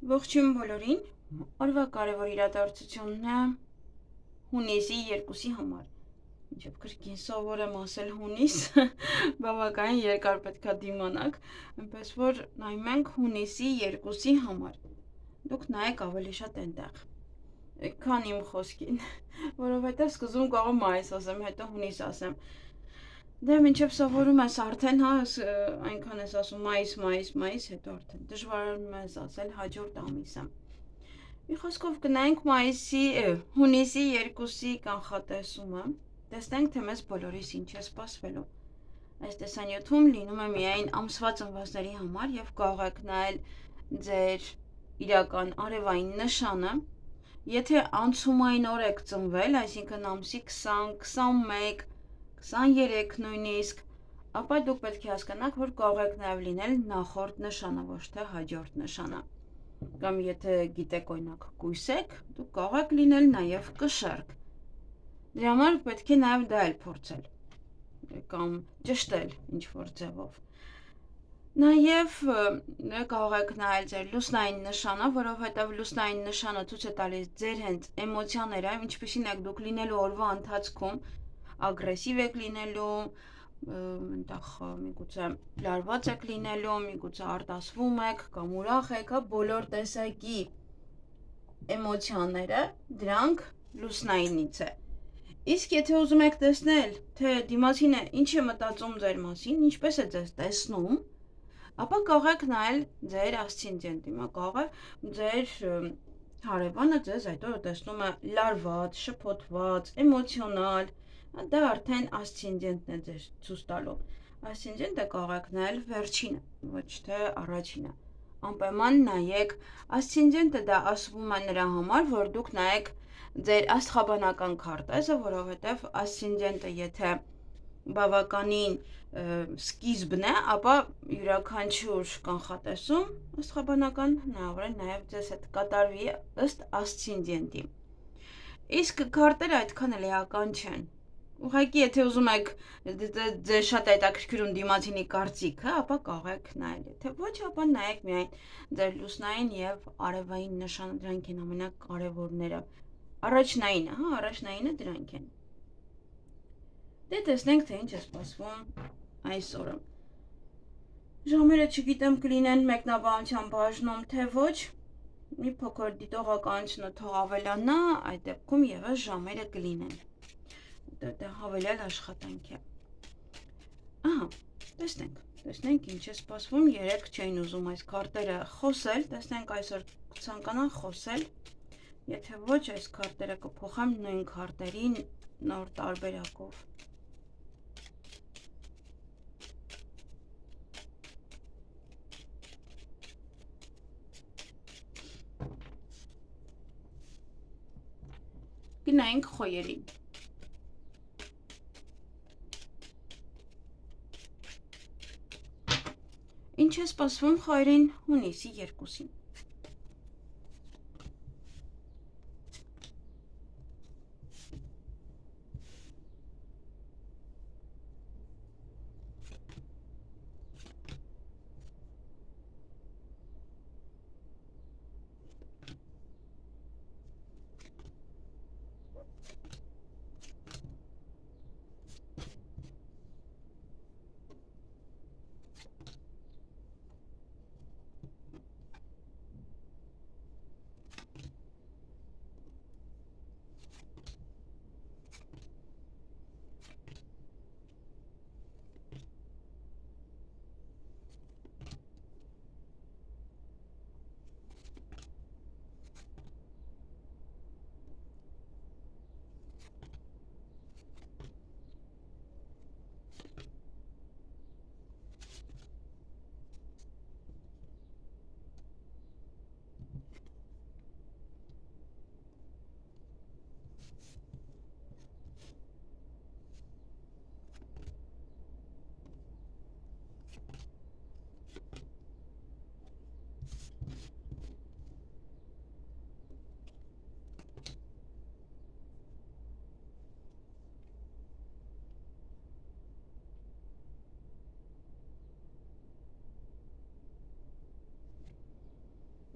Ողջույն բոլորին, օրվա կարևոր իրադարձությունն է հունիսի 2-ի համար, ինչև կրկին սովոր եմ ասել հունիս, բավականին երկար պետքա դիմանաք, այնպես որ նայում ենք հունիսի 2-ի համար, դուք նայեք ավելի շատ այնտեղ, քան իմ խոսքին, որովհետև սկզբում կարող մայիս ասեմ, հետո հունիս ասեմ, դե մինչև սովորում ես արդեն, հա, այնքան ես ասում մայիս, հետո արդեն դժվարանում ես ասել հաջորդ ամիսը։ Մի խոսքով գնայինք հունիսի 2-ի կանխատեսումը, տեսնենք, թե մեզ բոլորիս ինչ է սպասվելու։ Այս տեսանյութում լինում է միայն ամսվա ծնվածների համար և կարող եք նայել ձեր իրական արևային նշանը, եթե անցումային օր եք ծնվել, այսինքն ամսի 20, 21, 23 նույնիսկ, ապա դուք պետք է հասկանաք, որ կարող եք նաև լինել նախորդ նշանը, ոչ թե հաջորդ նշանը։ Կամ եթե գիտեք օրինակ կույս եք, դուք կարող եք լինել նաև կշեռք։ Դրա համար պետք է նաև դա էլ փորձել կամ ճշտել ինչ-որ ձևով։ Նաև կարող եք նայել ձեր լուսնային նշանը, որովհետև լուսնային նշանը ցույց է տալիս ձեր հենց էմոցիաները, ինչպիսին եք դուք լինելու օրվա ընթացքում, ագրեսիվ եք լինելու, այնտեղ միգուցե լարված եք լինելու, միգուցե արտասվում եք կամ ուրախ եք, հա, բոլոր տեսակի էմոցիաները, դրանք լուսնայինից է։ Իսկ եթե ուզում եք տեսնել, թե դիմացինը ինչ է մտածում ձեր մասին, ինչպես է ձեզ տեսնում, ապա կարող եք նայել ձեր ասցենդենտի, կարող է ձեր հարևանը ձեզ այդ օրը տեսնում է լարված, շփոթված, էմոցիոնալ, դա արդեն ասցենդենտն է ձեզ ցույց տալու։ Ասցենդենտը կարող եք նայել վերջինը, ոչ թե առաջինը։ Անպայման նայեք, ասցենդենտը դա ասվում է նրա համար, որ դուք նայեք ձեր աստղաբանական քարտեզը, որովհետև ասցենդենտը եթե բավականին սկիզբն է, ապա յուրաքանչյուր կանխատեսում աստղաբանական հնարավոր է նաև ձեզ հետ կատարվի ըստ ասցենդենտի։ Իսկ քարտերը այդքան էլ էական չեն։ Ուղղակի եթե ուզում եք ձեզ շատ հետաքրքրում դիմացինի կարծիքը, ապա կարող եք նայել, եթե ոչ, ապա նայեք միայն ձեր լուսնային եւ արևային նշանը, դրանք են ամենակարևորները։ Առաջնայինը, հա, առաջնայինը դրանք են։ Դե տեսնենք, թե ինչ է սպասվում այս օրը։ Ժամերը չգիտեմ կլինեն մեկնաբանության բաժնում, թե ոչ, մի փոքր դիտողականությունը թող ավելանա, այդ դեպքում եւս ժամերը կլինեն։ Դա հավելյալ աշխատանք է։ Ահա, տեսնենք ինչ է սպասվում, երեք չէին ուզում այս քարտերը խոսել, տեսնենք այսօր կցանկանան խոսել, եթե ոչ այս քարտերը կփոխեմ նույն քարտերին նոր տարբերակով։ Գնայինք խոյերին։ Ինչ է սպասվում խոյերին հունիսի 2-ին։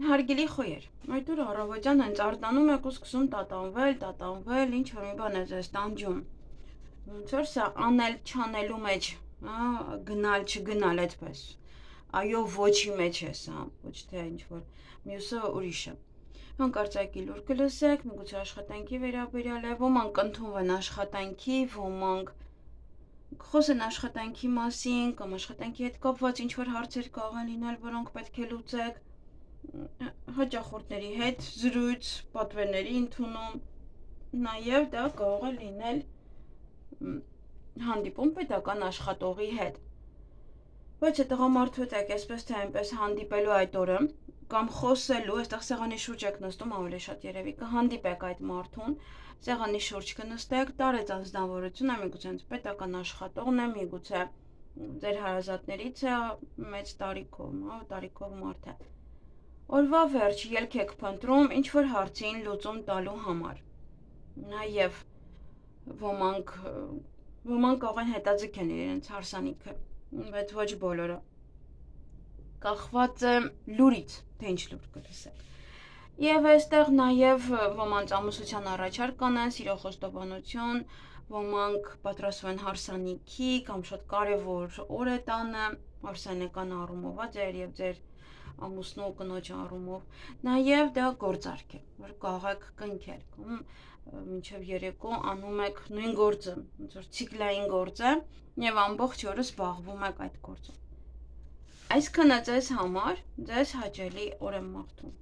Հարգելի խոյեր, այդ օր առավոտյան հենց արտանում եք ու սկսում տատանվել, ինչ որ մի բան է ձեզ տանջում։ Ոնց որ սա անել չանելու մեջ, գնալ չգնալ այդպես։ Այո, ոչի մեջ է սա, ոչ թե ինչ որ մյուսը ուրիշը։ Հանկարծակի լուր կլսեք, միգուցե աշխատանքի վերաբերյալ է, ոմանք ընդունվեն աշխատանքի, ոմանք խոսեն աշխատանքի մասին կամ աշխատանքի հետ կապված ինչ որ հարցեր կարող լինել, որոնք պետք է լուծեք, հաճախորդների հետ զրույց, պատվերների ընդունում, նաև դա կարող է լինել հանդիպում պետական աշխատողի հետ։ Բայց է տղամարդու հետ եք այսպես թե այնպես հանդիպելու այդ օրը, կամ խոսելու, այստեղ սեղանի շուրջ եք նստում, ավելի շատ երևի կհանդիպեք այդ մարդուն, սեղանի շուրջ կնստեք, տարեց անձնավորություն է, միգուցե պետական աշխատողն է, միգուցե ձեր հարազատներից է, մեծ տարիքով մարդ է։ Օրվա վերջ ելք եք փնտրում ինչ որ հարցին լուծում տալու համար։ Նաև ոմանք կարող են հետաձգեն իրենց հարսանիքը, բայց ոչ բոլորը։ Կախված է լուրից, թե ինչ լուր կլսեք։ Եվ այստեղ նաև ոմանց ամուսնության առաջարկ կանեն, սիրո խոստովանություն, ոմանք պատրաստվում են հարսանիքի կամ շատ կարևոր օր է տանը, հարսանեկան առումով, ձեր եւ ձեր ամուսնու կնոջ առումով, նաև դա գործարք է, որ կարող եք կնքել, կամ մինչև երեկո անում եք նույն գործը, ոնց որ ցիկլային գործ է, եւ ամբողջ օրը զբաղվում եք այդ գործով։ Այսքանը ձեզ համար, ձեզ հաճելի օր եմ մաղթում։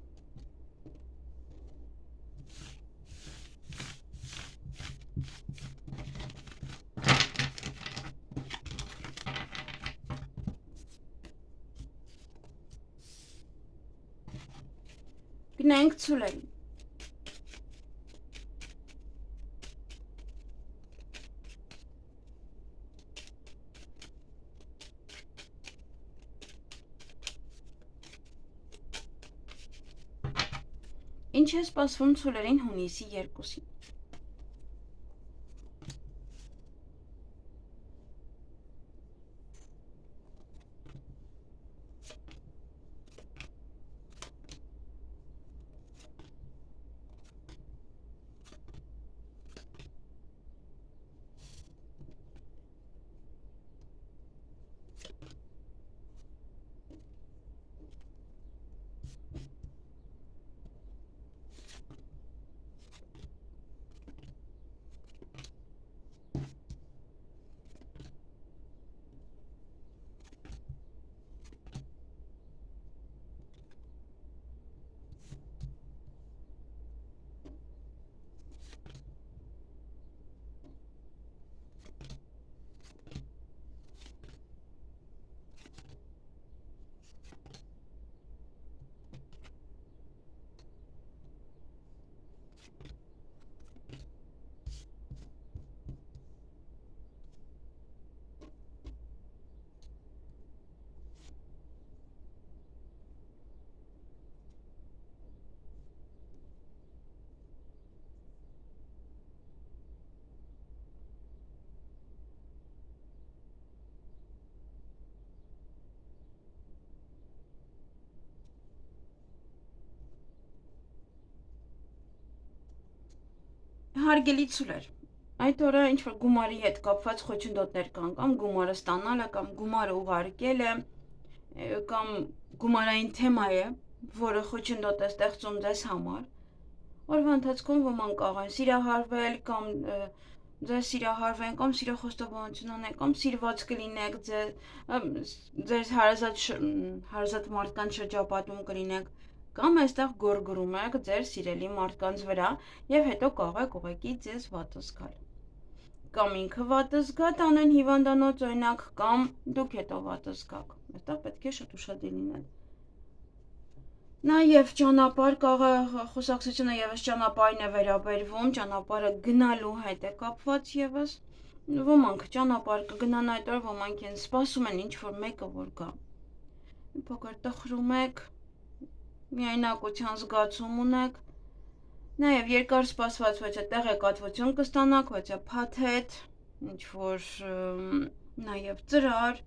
Գնանք ցուլել։ Ինչ է սպասվում ցուլերին հունիսի 2-ին։ Հարգելի ցուլեր, այդ օրը ինչ որ գումարի հետ կապված խոչընդոտներ կան, կամ գումարը ստանալը, կամ գումարը ուղարկելը, կամ գումարային թեմա է, որը խոչընդոտ է ստեղծում ձեզ համար։ Օրվա ընթացքում ոմանք կարող են սիրահարվել, կամ ձեզ սիրահարվեն, կամ սիրո խոստովանություն անեն, կամ սիրված կլինեք, ձեր հարազատ մարդկանց շրջապատում կլինեք, կամ այստեղ գորգրում եք ձեր սիրելի մարդկանց վրա եւ հետո կարող եք ուղղակի ձեզ վատը զգալ։ Կամ ինքը վատը զգա տանեն հիվանդանոց օրինակ, կամ դուք հետո վատը զգաք։ Այստեղ պետք է շատ ուշադիր լինել։ Նաև ճանապարհ խոսակցությունը եւս ճանապարհին է վերաբերվում, ճանապարհը գնալու հետ է կապված եւս։ Ոմանք ճանապարհ կգնան այդ օր, ոմանք են սպասում են ինչ որ մեկը որ գա։ Փոքր տխրում եք, միայնակության զգացում ունեք, նաև երկար սպասված ոչ է տեղեկատվություն կստանաք, ոչ է փաթեթ, ինչ որ նաև ծրար,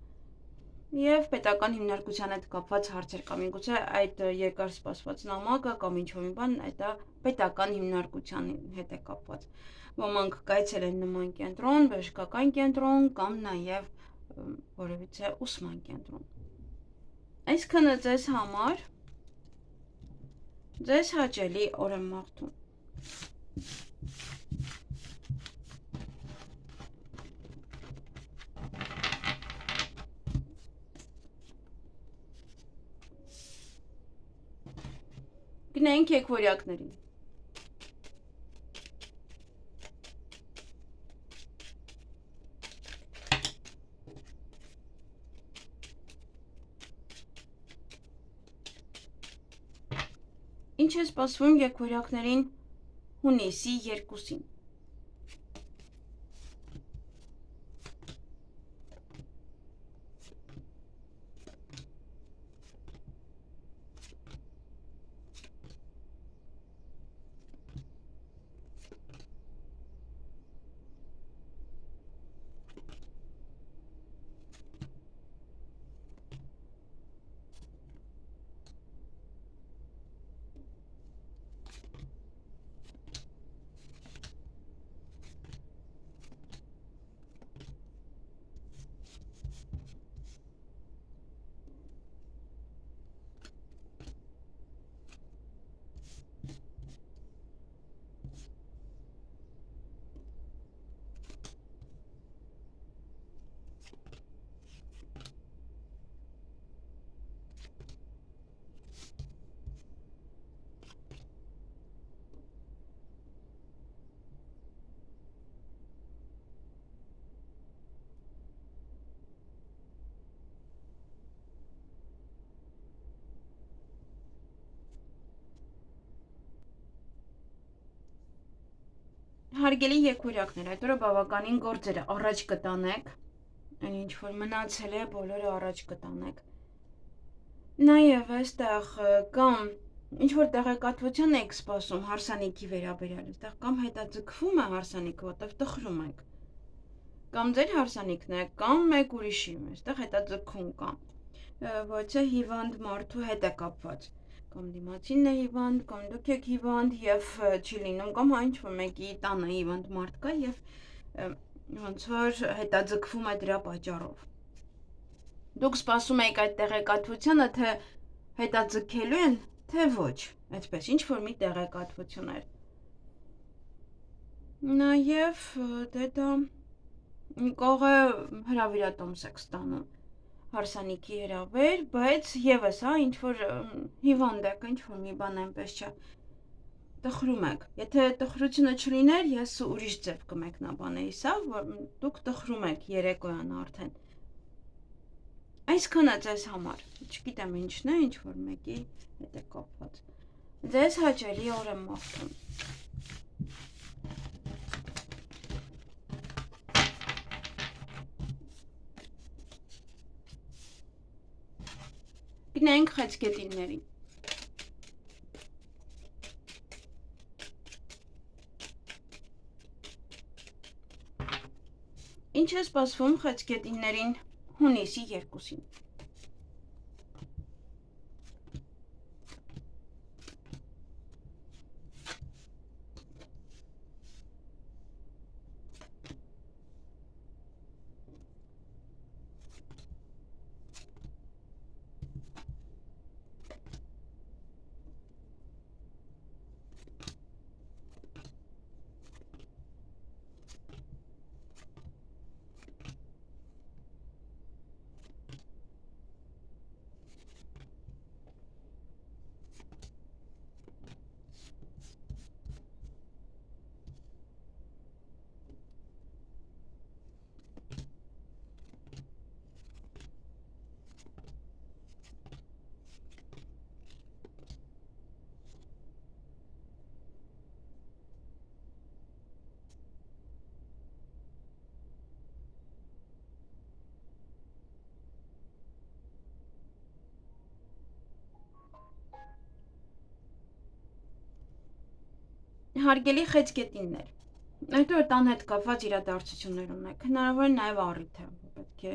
Եվ պետական հիմնարկության հետ կապված հարցեր կամ միգուցե այդ երկար սպասված նամակը կամ ինչ-որ մի բան այդ պետական հիմնարկության հետ է կապված։ Ոմանք կայցել են նման կենտրոն, բժշկական կենտրոն կամ նաև որևիցե ուսման կենտրոն։ Այսքանը ձեզ համար ձեզ հաճելի օր եմ մաղթում։ Գնենք եկվորյակներին։ Ինչ է սպասվում եկվորյակներին հունիսի 2-ին։ Հարգելի եկվորյակներ, այդ օրը բավականին գործերը առաջ կտանեք, այն ինչ որ մնացել է, բոլորը առաջ կտանեք։ Նաև այստեղ կամ ինչ որ տեղեկատվության եք սպասում հարսանիքի վերաբերյալ, այստեղ կամ հետաձգվում է հարսանիքը, որտեղ տխրում եք, կամ ձեր հարսանիքն է, կամ մեկ ուրիշի, այստեղ հետաձգում կա, ոչ հիվանդ մարդու հետ է կապված։ Կամ դիմացինն է հիվանդ, կամ դուք եք հիվանդ եւ չի լինում, կամ ինչ որ մեկի տանը հիվանդ մարդ կա եւ ոնց որ հետաձգվում է դրա պատճառով։ Դուք սպասում եք այդ տեղեկատվությունը, թե հետաձգելու են, թե ոչ, այդպես ինչ որ մի տեղեկատվություն է։ Նաեւ դե դա կողը հրավիրատոմս եք ստանում հարսանիքի հրավեր, բայց եւս ինչ որ հիվանդ եք, ինչ որ մի բան այնպես չէ։ Տխրում եք։ Եթե տխրությունը չլիներ, ես ուրիշ ձև կմեկնաբանեի սա, որ դուք տխրում եք երեկոյան արդեն։ Այսքանը ձեզ համար։ Չգիտեմ ինչն է, ինչ որ մեկի հետ է կապված։ Ձեզ հաճելի օր եմ մաղթում։ Գնենք խեցգետիններին։ Ինչ է սպասվում խեցգետիններին հունիսի 2-ին։ Հարգելի խեցգետիններ։ Այդ օր տան հետ կապված իրադարձություններ ունեք, հնարավոր է նաև առիթ է, պետք է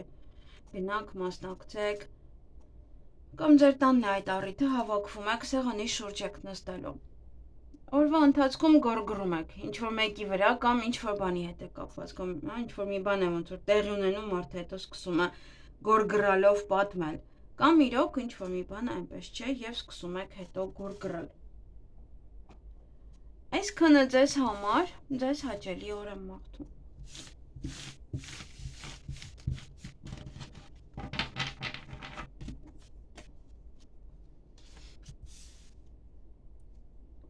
գնանք մասնակցեք, կամ ձեր տանն է այդ առիթը հավաքվում եք, սեղանի շուրջ եք նստելու։ Օրվա ընթացքում գորգռում եք, ինչ-որ մեկի վրա կամ ինչ-որ բանի հետ է կապված, կամ ինչ-որ մի բան է ոնց որ տեղի ունենում, մարդը հետո սկսում է գորգռալով պատմել, կամ իրոք ինչ-որ մի բան այնպես չէ եւ սկսում եք հետո գորգռալ։ Այսքանը ձեզ համար, ձեզ հաճելի օր եմ մաղթում։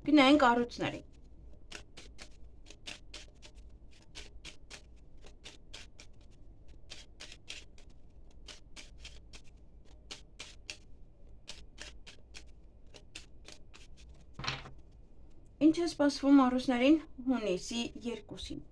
Գնանք կառույցների։ Ինչ է սպասվում առուսներին հունիսի 2-ին։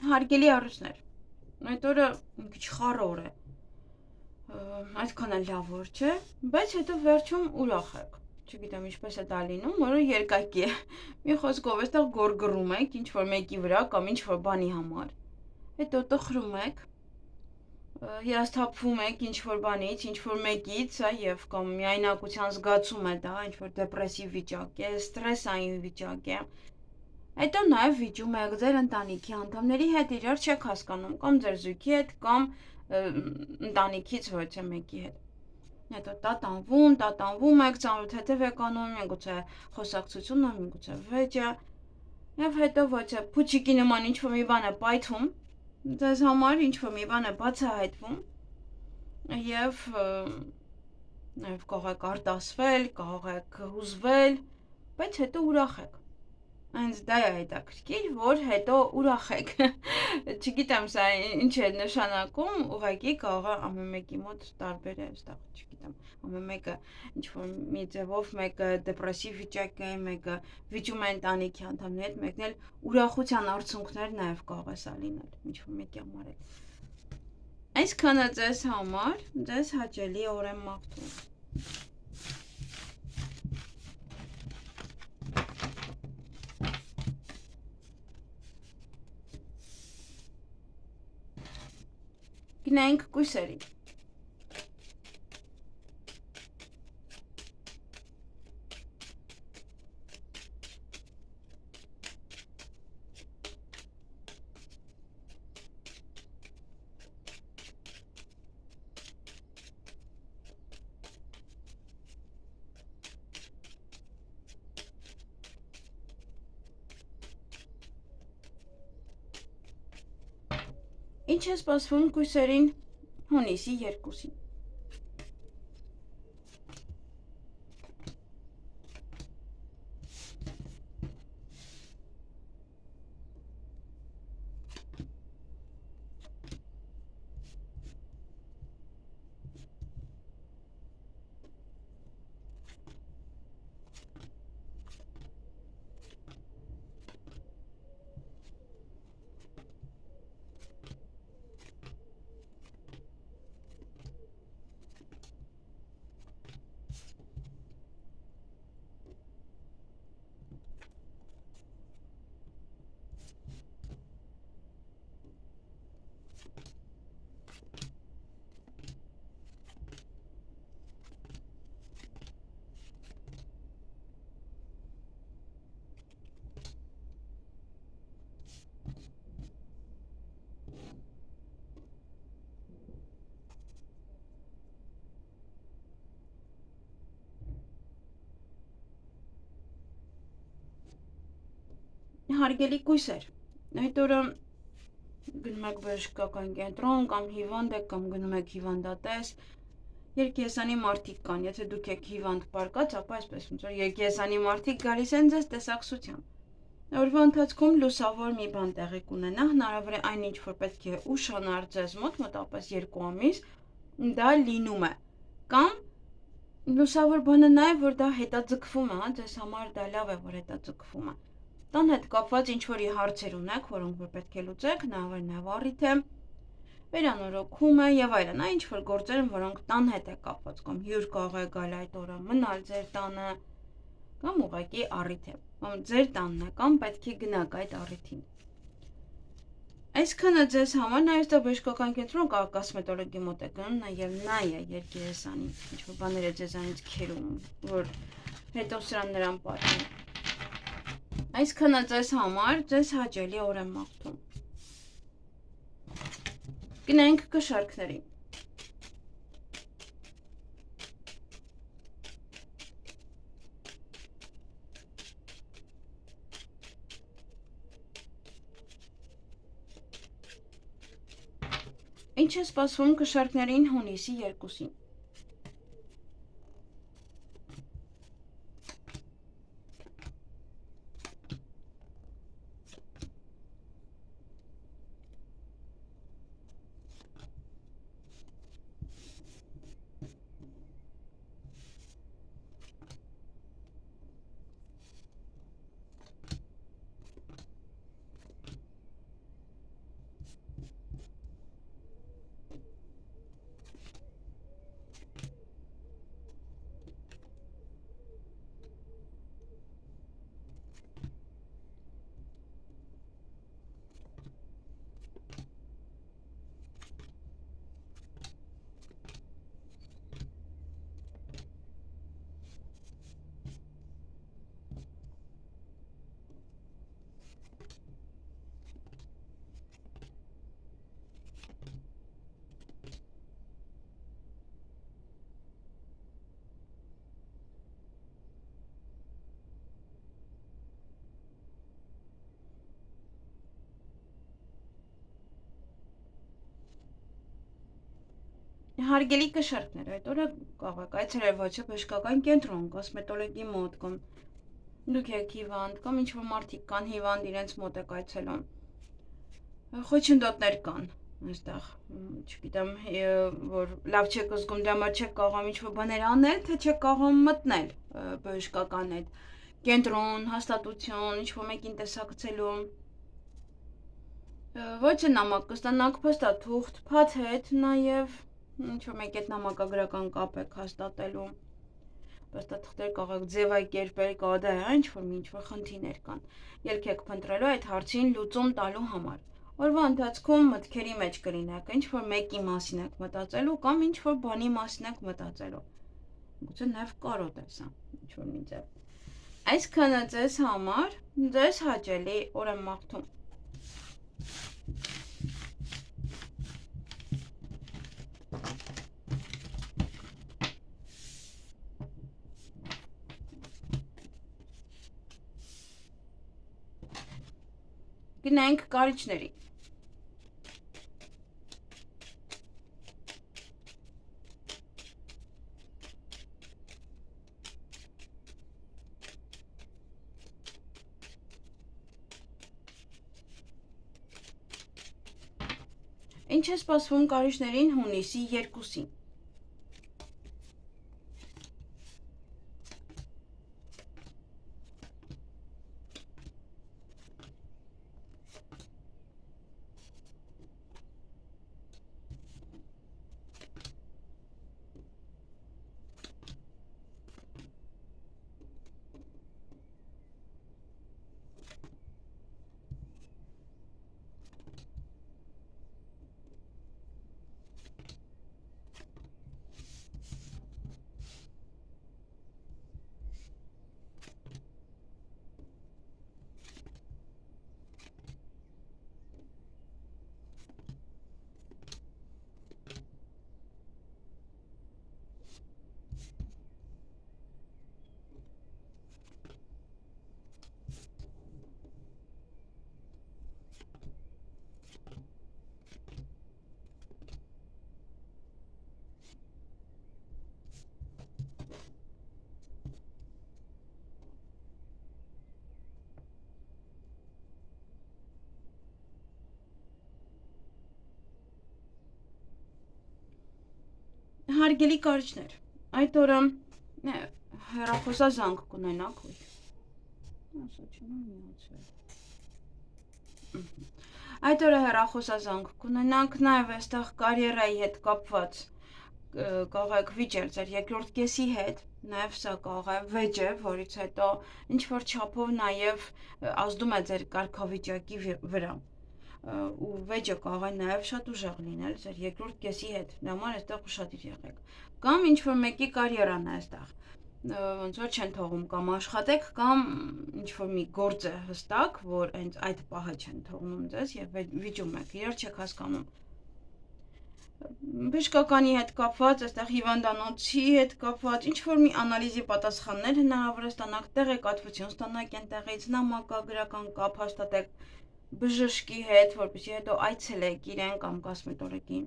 Հարգելի առուսներ, այդ օրը մի քիչ խառը օր է, այդքան էլ լավ օր չէ, բայց հետո վերջում ուրախ եք, չգիտեմ ինչպես է դա լինում, որը երկակի է, մի խոսքով այստեղ գորգռում եք ինչ-որ մեկի վրա կամ ինչ-որ բանի համար, հետո տխրում եք, հիասթափվում եք ինչ-որ բանից, ինչ-որ մեկից, եւ կամ միայնակության զգացում է դա, ինչ-որ դեպրեսիվ վիճակ է, ստրեսային վիճակ է, հետո նաև վիճում եք ձեր ընտանիքի անդամների հետ իրար չեք հասկանում, կամ ձեր զույգի հետ, կամ ընտանիքից ոչ է մեկի հետ։ Հետո տատանվում եք, ծանոթ հետև եք անում, միգուցե խոսակցությունը, միգուցե վեճը, եւ հետո ոչ է փուչիկի նման ինչ-որ մի բան է պայթում, ձեզ համար ինչ-որ մի բան է բացահայտվում, եւ կարող եք արտասվել, կարող եք հուզվել, բայց հետո ուրախ եք։ Այնց դա է հետաքրքիր, որ հետո ուրախ եք, չգիտեմ սա ինչ է նշանակում, ուղղակի կարող է ամեն մեկի մոտ տարբեր է, այստեղ չգիտեմ, ամեն մեկը ինչ-որ մի ձևով, մեկը դեպրեսիվ վիճակ է, մեկը վիճում է ընտանիքի անդամների հետ, մեկն էլ ուրախության արդյունքներ նաև կարող է սա լինել, ինչ-որ մեկի համար էլ։ Այսքանը ձեզ համար, ձեզ հաճելի օր եմ մաղթում։ Գնանք կույսերի։ Ինչ է սպասվում կույսերին հունիսի 2-ին։ Հարգելի կույսեր, այդ օրը գնում եք բժշկական կենտրոն կամ հիվանդ եք կամ գնում եք հիվանդատես, երկիեսանի մարդիկ կան, եթե դուք եք հիվանդ պարկած, ապա այսպես ոնց որ երկիեսանի մարդիկ գալիս են ձեզ տեսակցությամբ։ Օրվա ընթացքում լուսավոր մի բան տեղի կունենա, հնարավոր է այն ինչ որ պետք է ուշանար ձեզ մոտ, մոտավորապես 2 ամիս, դա լինում է։ Կամ լուսավոր բանը նա է, որ դա հետաձգվում է, ձեզ համար դա լավ է, որ հետաձգվում է։ Տան հետ կապված ինչ որի հարցեր ունեք, որոնք որ պետք է լուծեք, հնարավոր է նաև առիթ է, վերանորոգում է եւ այլն, այն ինչ որ գործեր են, որոնք տան հետ է կապված, կամ հյուր կարող է գալ այդ օրը, մնալ ձեր տանը, կամ ուղղակի առիթ է, կամ ձեր տանն է, կամ պետք է գնաք այդ առիթին։ Այսքանը ձեզ համար նաև դա բժշկական կենտրոն կարող կոսմետոլոգի մոտ է գնում, նաև նա է երկերեսանի, ինչ որ բաներ է ձեզանից քերում, որ հետո սրան նրան պատմի։ Այսքանը ձեզ համար ձեզ հաճելի օր եմ մաղթում։ Գնանք կշարքներին։ Ինչ է սպասվում կշարքներին հունիսի 2-ին։ Հարգելի կշարքներ, այդ օրը կարող եք այցելել ոչ բժշկական կենտրոն, կոսմետոլոգի մոտ, կամ դուք եք հիվանդ, կամ ինչ որ մարդիկ կան հիվանդ, իրենց մոտ եք այցելում։ Խոչընդոտներ կան այստեղ, չգիտեմ, որ լավ չեք զգում, դրա համար չեք կարող ինչ որ բաներ անել, թե չեք կարող մտնել բժշկական այդ կենտրոն, հաստատություն, ինչ որ մեկին տեսակցելու։ Ոչ նամակ կստանաք փաստաթուղթ, փաթեթ, նաև ինչ որ մեկ այդ նամակագրական կապ եք հաստատելու, փաստաթղթեր կարող եք ձևակերպել, կարող դա է, ինչ որ խնդիրներ կան, ելք եք փնտրելու այդ հարցին լուծում տալու համար։ Օրվա ընթացքում մտքերի մեջ կլինեք, ինչ որ մեկի մասին եք մտածելու, կամ ինչ որ բանի մասին եք մտածելու։ Գուցե նաև կարոտ է սա, ինչ որ մի ձև։ Այսքանը ձեզ համար ձեզ հաճելի օր եմ մաղթում։ Գնանք կարիճների։ Ինչ է սպասվում կարիճներին հունիսի 2-ին։ Հարգելի կարիճներ, այդ օրը հեռախոսազանգ կունենաք, այդ օրը հեռախոսազանգ կունենանք, նաև այստեղ կարիերայի հետ կապված կարող եք վիճել ձեր երկրորդ կեսի հետ, նաև սա կարող է վեճ է, որից հետո ինչ-որ չափով նաև ազդում է ձեր կարգավիճակի վրա ու վեճը կարող է նաև շատ ուժեղ լինել ձեր երկրորդ կեսի հետ, դրա համար այստեղ ուշադիր եղեք, կամ ինչ-որ մեկի կարիերան է այստեղ, ոնց որ չեն թողում կամ աշխատեք, կամ ինչ-որ մի գործ է հստակ, որ հենց այդ պահը չեն թողնում ձեզ և վիճում եք, իրար չեք հասկանում։ Բժշկականի հետ կապված, այստեղ հիվանդանոցի հետ կապված, ինչ-որ մի անալիզի պատասխաններ հնարավոր է ստանաք, տեղեկատվություն ստանաք այնտեղից, նամակագրական կապ հաստատեք բժշկի հետ, որպեսզի հետո այցելեք իրեն կամ կոսմետոլոգին,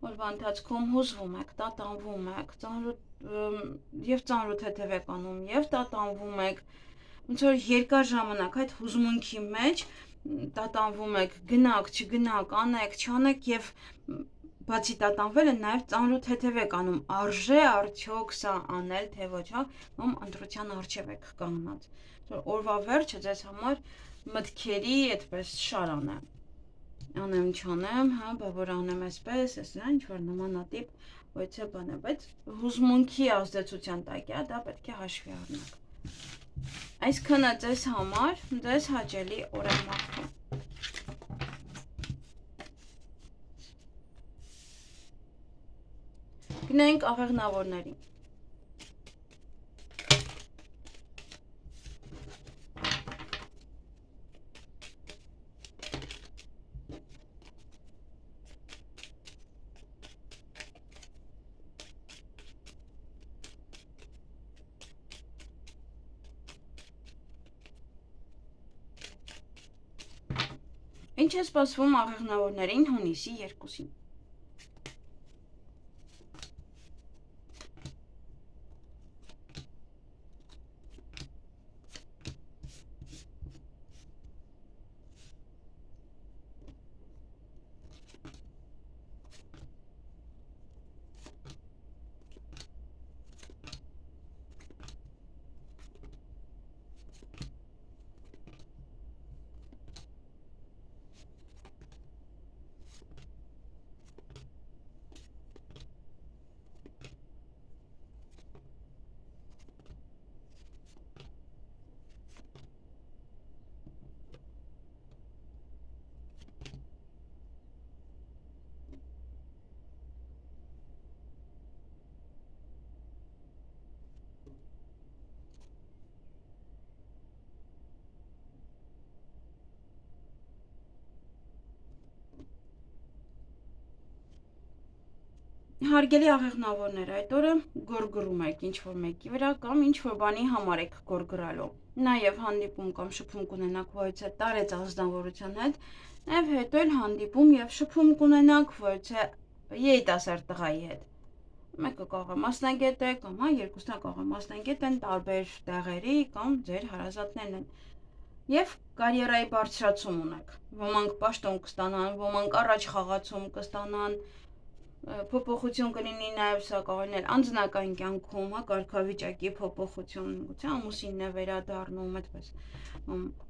օրվա ընթացքում հուզվում եք, տատանվում եք, և ծանրութ հետև եք անում, և տատանվում եք, ոնց որ երկար ժամանակ այդ հուզմունքի մեջ տատանվում եք, գնաք, չգնաք, անեք, չանեք և բացի տատանվելը նաև ծանրութ հետև եք անում, արժե արդյոք սա անել, թե ոչ, ընտրության առջև եք կանգնած, օրվա վերջը ձեզ համար մտքերի այդպես շարան է, անեմ չանեմ, բա որ անեմ այսպես, ինչ-որ նմանատիպ, ոյցե բան է, բայց հուզմունքի ազդեցության տակ է, դա պետք է հաշվի առնեք։ Այսքանը ձեզ համար, ձեզ հաճելի օր եմ մաղթում։ Գնանք աղեղնավորներին։ Ինչ է սպասվում աղեղնավորներին հունիսի 2-ին։ Հարգելի աղեղնավորներ, այդ օրը գորգռում եք ինչ-որ մեկի վրա կամ ինչ-որ բանի համար եք գորգռալու, նաև հանդիպում կամ շփում կունենաք ոյցե տարեց ազնվորության հետ, նաև հետո էլ հանդիպում և շփում կունենաք ոյցե երիտասարդ տղայի հետ, մեկը կարող է մասնագետ է կամ երկուսն կարող է մասնագետ են տարբեր տեղերի կամ ձեր հարազատներն են, և կարիերայի բարձրացում ունեք, ոմանք պաշտոն կստանան, ոմանք առաջ խաղացում կստանան, փոփոխություն կլինի նաև սա կարող լինել անձնական կյանքում, կարգավիճակի փոփոխություն, գուցե ամուսինն է վերադառնում, այդպես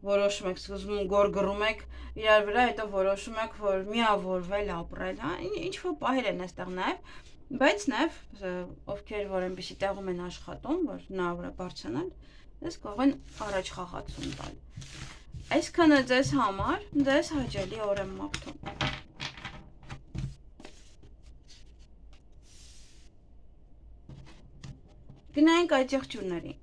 որոշում եք, սկզբում գորգռում եք իրար վրա, հետո որոշում եք, որ միավորվել, ապրել, ինչ-որ պահեր են այստեղ նաև, բայց նաև ովքեր որ այնպիսի տեղում են աշխատում, որ հնարավոր է բարձրանալ, դες կարող են առաջ խաղացում տալ։ Այսքանը ձեզ համար, ձեզ հաճելի օր եմ մաղթում։ Գնանք այդ եղջյուրներին։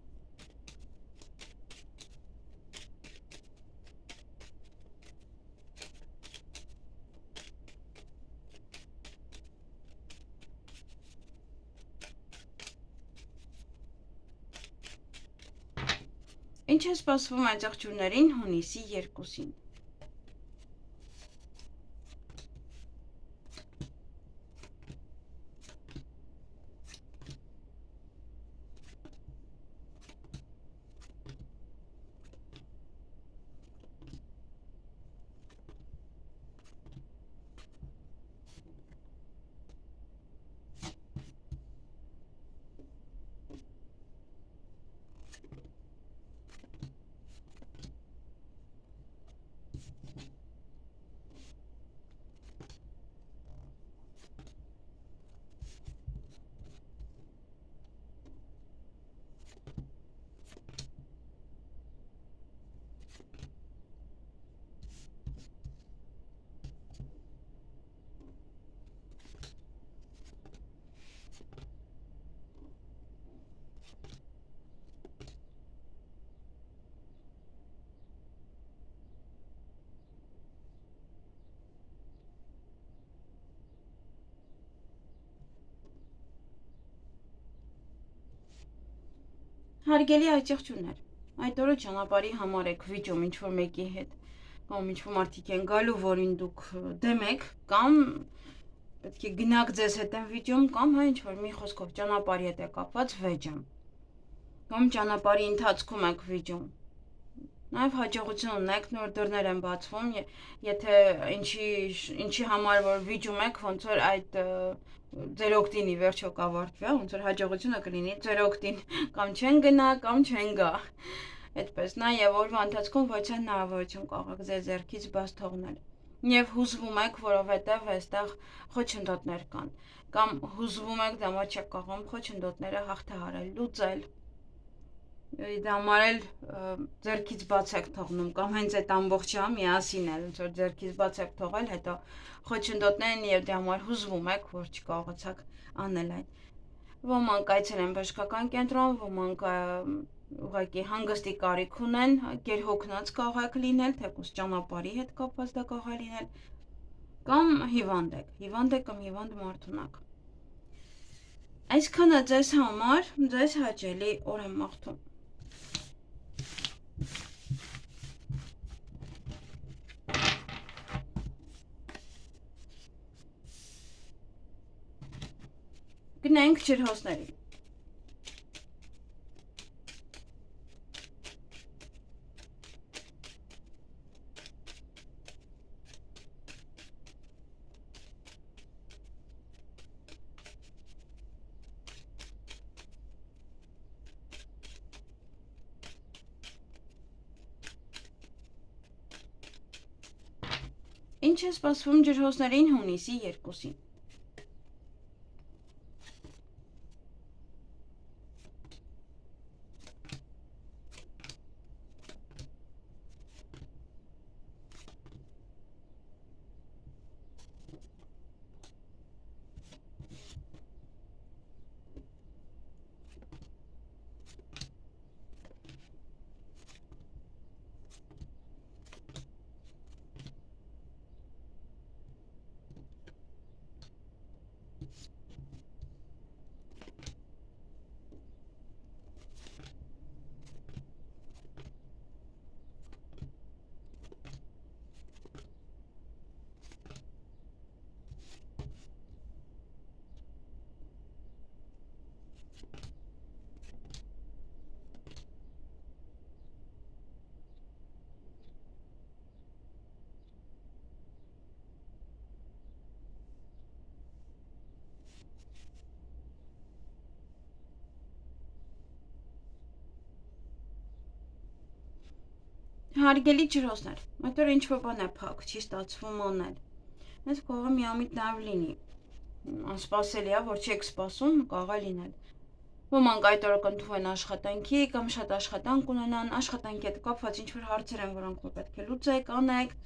Ինչ է սպասվում այդ եղջյուրներին հունիսի 2-ին։ Հարգելի աջակցություններ, այդ օրը ճանապարհի համար եք վիճում ինչ-որ մեկի հետ, կամ ինչ-որ մարդիկ են գալու, որին դուք դեմ եք, կամ պետք է գնաք ձեզ հետ են վիճում, կամ հա ինչ-որ մի խոսքով ճանապարհի հետ է կապված վեճ եմ, կամ ճանապարհի ընթացքում եք վիճում, նաև հաջողություն ունեք, նոր դռներ են բացվում, եթե ինչի համար որ վիճում եք, ոնց որ այդ ձեր օգտին ի վերջո կավարտվի, ոնց որ հաջողությունը կլինի ձեր օգտին, կամ չեն գնա, կամ չեն գա։ Այդպես, նաև օրվա ընթացքում ոչ այն հնարավորություն կարող ձեր ձեռքից բաց թողնել։ Եվ հուզվում եք, որովհետև այստեղ խոչընդոտներ կան, կամ հուզվում եք, դա ոչ եք կարող խոչընդոտները հաղթահարել, լուծել։ Դա համար էլ ձերքից բաց եք թողնում, կամ հենց այդ ամբողջը միասին էլ, ոնց որ ձերքից բաց եք թողել, հետո խոչընդոտներն եւ դրա համար հուզվում եք, որ չկարողացաք անել այն։ Ոմանք այցելեն բժշկական կենտրոն, ոմանք ուղղակի հանգստի կարիք ունեն, գերհոգնած կարող եք լինել, թեկուզ ճանապարհի հետ կապված դա կարող է լինել, կամ հիվանդ եք կամ հիվանդ մարդ ունեք։ Այսքանը ձեզ համար, ձեզ հաճելի օր եմ մաղթում։ Գնանք ջրհոսներին։ Ինչ է սպասվում ջրհոսներին հունիսի 2-ին։ Հարգելի ջրհոսներ, այդ որ ինչ-որ բան է փակ, չի ստացվում անել։ Այս կարող է միամիտ նաև լինի։ Անսպասելի է, որ չեք սպասում, կարող է լինել։ Ոմանք այդ օրը կընդունվեն աշխատանքի կամ շատ աշխատանք ունենան, աշխատանքի հետ կապված ինչ-որ հարցեր են, որոնք որ պետք է լուծեք, անեք,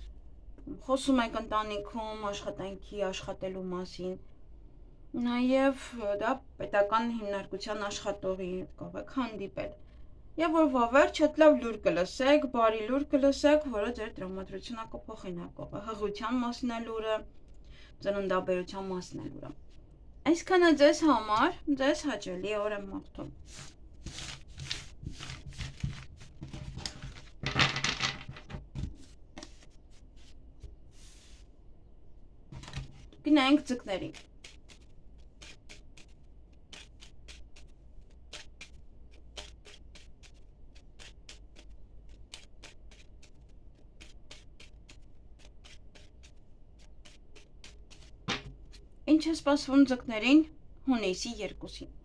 խոսում եք ընտանիքում աշխատանքի, աշխատելու մասին։ Նաև դա պետական հիմնարկության աշխատողի կարող եք հանդիպել։ Եվ որ վավեր շատ լավ լուր կլսեք, բարի լուր կլսեք, որը ձեր տրամադրությունը կփոխի նակողը, հղության մասն է լուրը, ծննդաբերության մասն է լուրը։ Այսքանը ձեզ համար, ձեզ հաճելի օր եմ մաղթում։ Գնանք ձկներին։ Ինչ է սպասվում ձկներին հունիսի 2-ին։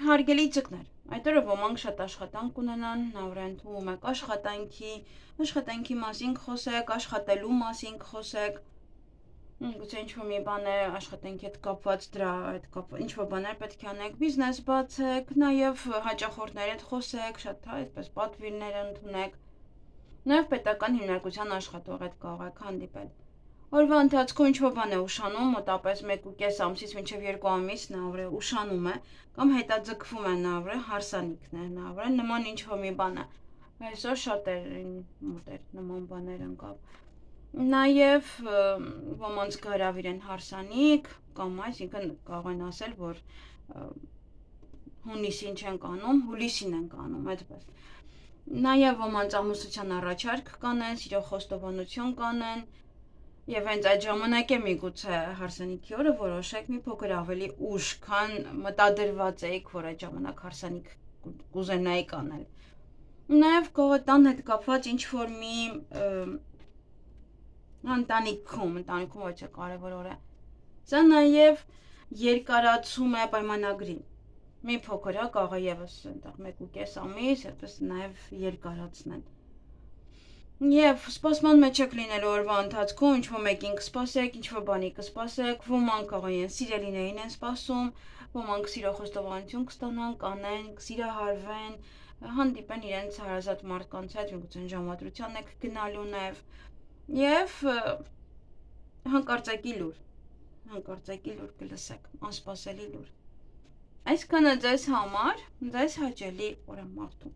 Հարգելի ձկներ, այդ օրը ոմանք շատ աշխատանք ունենան, նավրեն թվում եք աշխատանքի մասին խոսեք, աշխատելու մասին խոսեք, գուցե ինչ-որ մի բան է աշխատանքի հետ կապված, դրա հետ կապված ինչ-որ բաներ պետք է անեք, բիզնես բացեք, նաև հաճախորդների հետ խոսեք, շատ այդպես պատվիրներ ընդունեք, նաև պետական հիմնարկության աշխատող հետ կարող եք հանդիպել։ Օրվա ընթացքում ինչ-որ բան է ուշանում, մոտապես 1.5 ամսից մինչև 2 ամիս նավրը ուշանում է, կամ հետաձգվում է նավրը, հարսանիքն է նավրը, նման ինչ-որ մի բան է։ Այսօր շատերին մոտ է նման բաներ ընկավ։ Նաև ոմանց կհրավիր են հարսանիք, կամ այսինքն կարող են ասել, որ հունիսին չեն կանում, հուլիսին են կանում, այդպես։ Նաև ոմանց ամուսնության առաջարկ կանեն, սիրո խոստովանություն կանեն, եւ հենց այդ ժամանակ է միգուցե հարսանիքի օրը որոշեք մի փոքր ավելի ուշ, քան մտադրված էիք, որ այդ ժամանակ հարսանիք կուզենայիք անել։ Նաև կարող է տան հետ կապված ինչ-որ մի ընտանիքում ոչ է կարևոր օր է։ Սա նաև երկարացում է պայմանագրին։ Մի փոքր է կարող է եւս այնտեղ 1.5 ամիս, այդպես նաև երկարացնեն։ Եվ սպասման մեջ եք լինելու օրվա ընթացքում, ինչ-որ մեկին կսպասեք, ինչ-որ բանի կսպասեք, ոմանք կարող են սիրելիներին են սպասում, ոմանք սիրո խոստովանություն կստանան, կանեն, կսիրահարվեն, հանդիպեն իրենց հարազատ մարդկանց հետ, միգուցե ժամադրության եք գնալու եւ հանկարծակի լուր կլսեք, անսպասելի լուր։ Այսքանը ձեզ համար, ձեզ հաճելի օր եմ մաղթում։